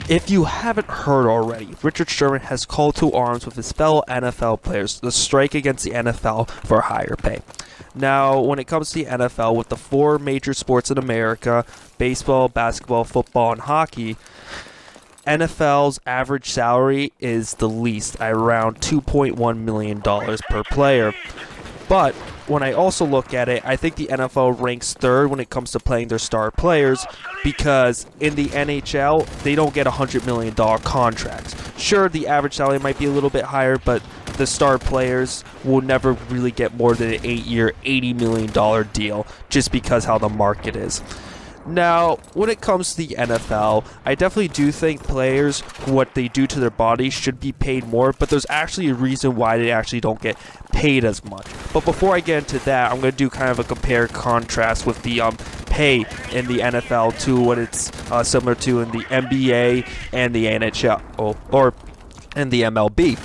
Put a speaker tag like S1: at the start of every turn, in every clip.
S1: If you haven't heard already, Richard Sherman has called to arms with his fellow NFL players to strike against the NFL for higher pay. Now, when it comes to the NFL, with the four major sports in America, baseball, basketball, football, and hockey, NFL's average salary is the least, at around $2.1 million per player. But when I also look at it, I think the NFL ranks third when it comes to playing their star players, because in the NHL, they don't get $100 million contracts. Sure, the average salary might be a little bit higher, but the star players will never really get more than an 8-year, $80 million deal, just because how the market is. Now, when it comes to the NFL, I definitely do think players, what they do to their bodies, should be paid more, but there's actually a reason why they actually don't get paid as much. But before I get into that, I'm going to do kind of a compare-contrast with the pay in the NFL to what it's similar to in the NBA and the NHL, or in the MLB.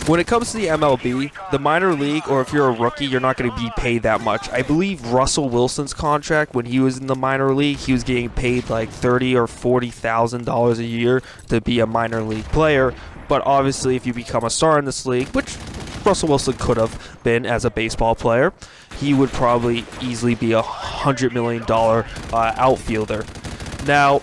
S1: When it comes to the MLB, the minor league, or if you're a rookie, you're not going to be paid that much. I believe Russell Wilson's contract, when he was in the minor league, he was getting paid like $30,000 or $40,000 a year to be a minor league player. But obviously, if you become a star in this league, which Russell Wilson could have been as a baseball player, he would probably easily be $100 million outfielder. Now,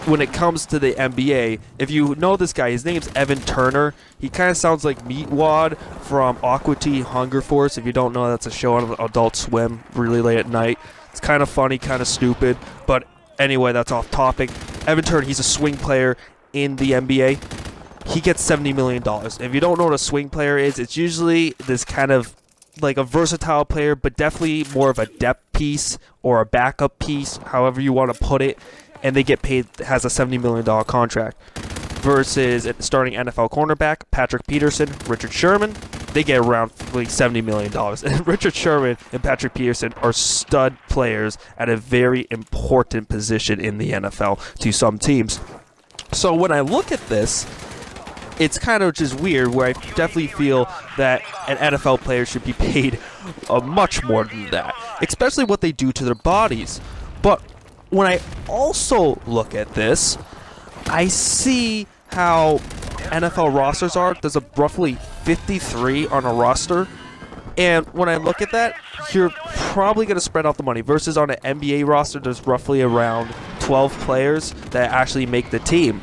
S1: when it comes to the NBA, if you know this guy, his name's Evan Turner. He kind of sounds like Meatwad from Aqua Teen Hunger Force. If you don't know, that's a show on Adult Swim really late at night. It's kind of funny, kind of stupid, but anyway, that's off topic. Evan Turner, he's a swing player in the NBA. He gets $70 million. If you don't know what a swing player is, it's usually this kind of like a versatile player, but definitely more of a depth piece or a backup piece, however you want to put it. And they get paid, has a $70 million contract. Versus starting NFL cornerback, Patrick Peterson, Richard Sherman, they get around like $70 million. And Richard Sherman and Patrick Peterson are stud players at a very important position in the NFL to some teams. So when I look at this, it's kind of just weird, where I definitely feel that an NFL player should be paid much more than that, especially what they do to their bodies. But when I also look at this, I see how NFL rosters are. There's a roughly 53 on a roster. And when I look at that, you're probably going to spread out the money. Versus on an NBA roster, there's roughly around 12 players that actually make the team.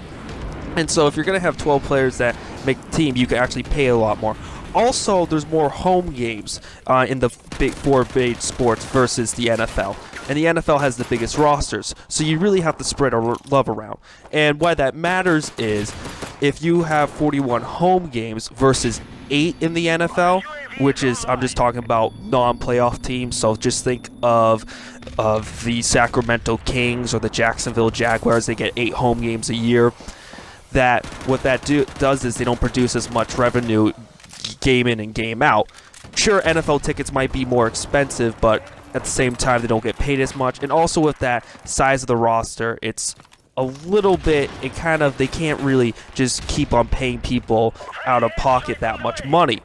S1: And so if you're going to have 12 players that make the team, you can actually pay a lot more. Also, there's more home games in the big four big sports versus the NFL. And the NFL has the biggest rosters, so you really have to spread our love around. And why that matters is if you have 41 home games versus 8 in the NFL, which is, I'm just talking about non-playoff teams, so just think of the Sacramento Kings or the Jacksonville Jaguars. They get 8 home games a year. That what that does is they don't produce as much revenue game in and game out. Sure, NFL tickets might be more expensive, but at the same time, they don't get paid as much. And also with that size of the roster, it's a little bit, they can't really just keep on paying people out of pocket that much money,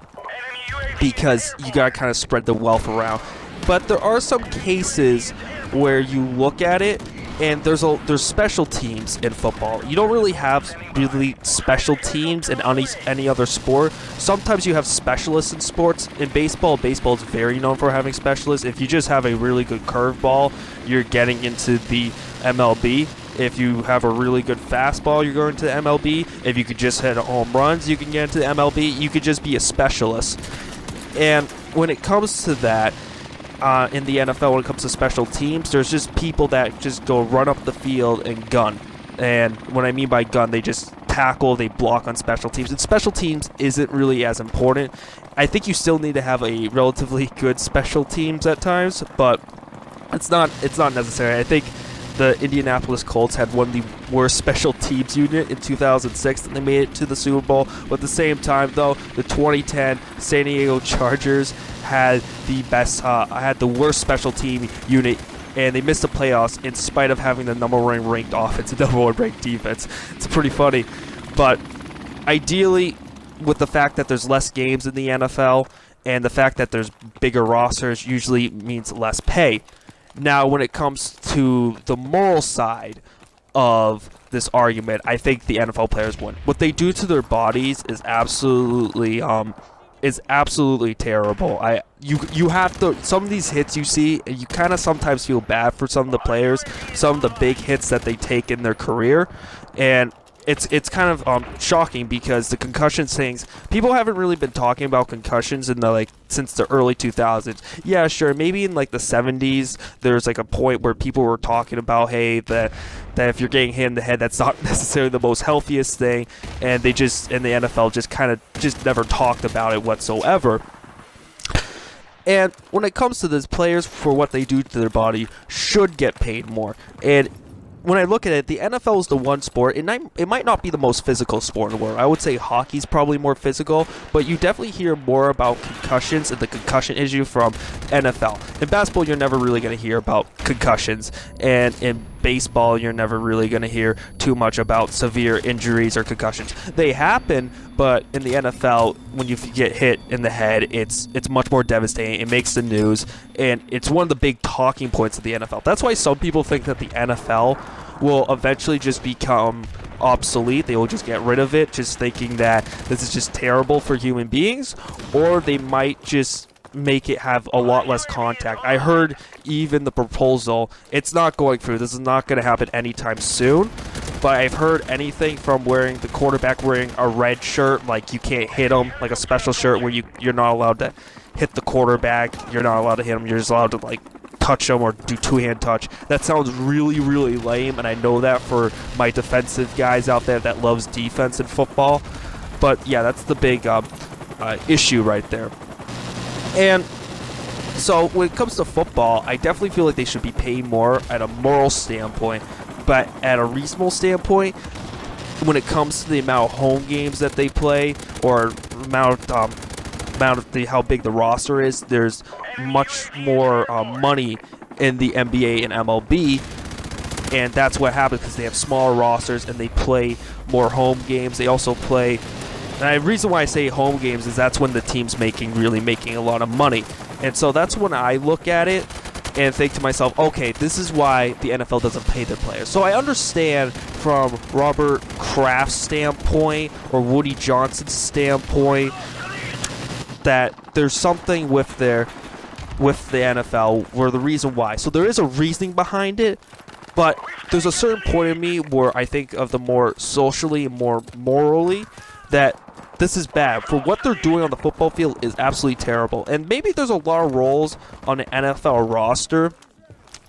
S1: because you got to kind of spread the wealth around. But there are some cases where you look at it, and there's special teams in football. You don't really have really special teams in any other sport. Sometimes you have specialists in sports. In baseball is very known for having specialists. If you just have a really good curveball, you're getting into the MLB. If you have a really good fastball, you're going to the MLB. If you could just hit home runs, you can get into the MLB. You could just be a specialist. And when it comes to that, in the NFL, when it comes to special teams, there's just people that just go run up the field and gun. And what I mean by gun, they just tackle, they block on special teams. And special teams isn't really as important. I think you still need to have a relatively good special teams at times, but it's not necessary. I think the Indianapolis Colts had one of the worst special teams unit in 2006, and they made it to the Super Bowl. But at the same time, though, the 2010 San Diego Chargers had the worst special team unit, and they missed the playoffs in spite of having the number one ranked offense and number one ranked defense. It's pretty funny. But ideally, with the fact that there's less games in the NFL and the fact that there's bigger rosters usually means less pay. Now, when it comes to the moral side of this argument, I think the NFL players win. What they do to their bodies is absolutely terrible. You have to, some of these hits you see, you kind of sometimes feel bad for some of the players, some of the big hits that they take in their career, and it's kind of shocking because the concussion things, people haven't really been talking about concussions in the since the early 2000s. Yeah, sure, maybe in the 70s there's a point where people were talking about, hey, that if you're getting hit in the head, that's not necessarily the most healthiest thing, and the NFL just never talked about it whatsoever. And when it comes to this, players, for what they do to their body, should get paid more. And when I look at it, the NFL is the one sport, and it might not be the most physical sport in the world. I would say hockey's probably more physical, but you definitely hear more about concussions and the concussion issue from NFL. In basketball, you're never really going to hear about concussions, and in baseball, you're never really going to hear too much about severe injuries or concussions. They happen, but in the NFL, when you get hit in the head, it's much more devastating. It makes the news, and it's one of the big talking points of the NFL. That's why some people think that the NFL will eventually just become obsolete. They will just get rid of it, just thinking that this is just terrible for human beings, or they might just make it have a lot less contact. I heard even the proposal, it's not going through. This is not going to happen anytime soon, but I've heard anything from the quarterback wearing a red shirt, you can't hit him, a special shirt where you're not allowed to hit the quarterback, you're not allowed to hit him, you're just allowed to touch them or do two-hand touch. That sounds really, really lame, and I know that for my defensive guys out there that loves defense in football. But yeah, that's the big issue right there. And so when it comes to football, I definitely feel like they should be paid more at a moral standpoint, but at a reasonable standpoint, when it comes to the amount of home games that they play or amount of how big the roster is, there's much more money in the NBA and MLB, and that's what happens because they have smaller rosters and they play more home games. They also play, and the reason why I say home games is that's when the team's really making a lot of money. And so that's when I look at it and think to myself, okay, this is why the NFL doesn't pay their players. So I understand from Robert Kraft's standpoint or Woody Johnson's standpoint that there's something with the NFL where the reason why. So there is a reasoning behind it, but there's a certain point in me where I think of the more socially and more morally that this is bad. For what they're doing on the football field is absolutely terrible. And maybe there's a lot of roles on the NFL roster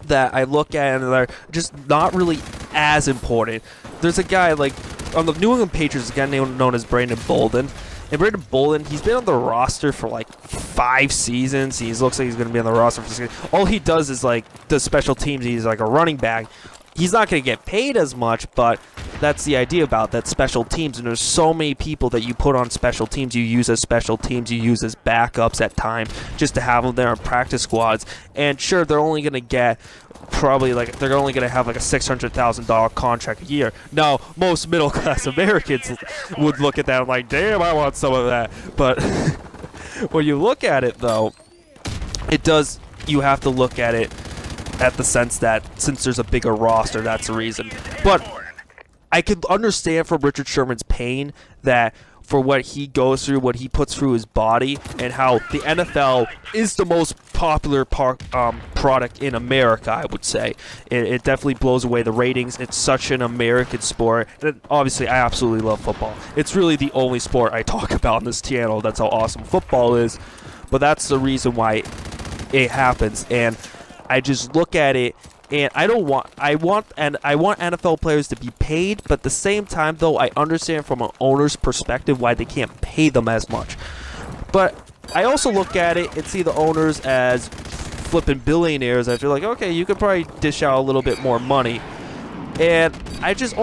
S1: that I look at and they're just not really as important. There's a guy on the New England Patriots, a guy known as Brandon Bolden. And Brandon Bolden, he's been on the roster for 5 seasons. He looks like he's going to be on the roster for 6 seasons. All he does is does special teams. He's a running back. He's not going to get paid as much, but that's the idea about that special teams. And there's so many people that you put on special teams, you use as special teams, you use as backups at times just to have them there in practice squads. And sure, they're only going to get probably they're only going to have a $600,000 contract a year. Now, most middle-class Americans would look at that and damn, I want some of that. But when you look at it, though, you have to look at it at the sense that since there's a bigger roster, that's the reason. But I could understand from Richard Sherman's pain that for what he goes through, what he puts through his body, and how the NFL is the most popular product in America, I would say. It definitely blows away the ratings. It's such an American sport. And obviously, I absolutely love football. It's really the only sport I talk about on this channel. That's how awesome football is. But that's the reason why it happens. And I just look at it, and I want NFL players to be paid, but at the same time, though, I understand from an owner's perspective why they can't pay them as much. But I also look at it and see the owners as flipping billionaires. I feel okay, you could probably dish out a little bit more money. And I just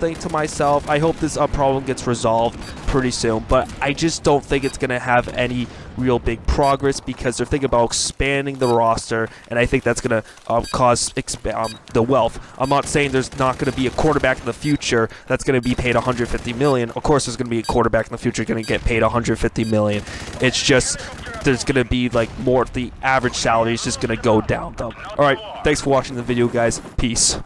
S1: think to myself, I hope this problem gets resolved pretty soon, but I just don't think it's going to have any real big progress because they're thinking about expanding the roster, and I think that's going to cause the wealth. I'm not saying there's not going to be a quarterback in the future that's going to be paid $150 million. Of course, there's going to be a quarterback in the future going to get paid $150 million. It's just there's going to be more. The average salary is just going to go down, though. All right, thanks for watching the video, guys. Peace.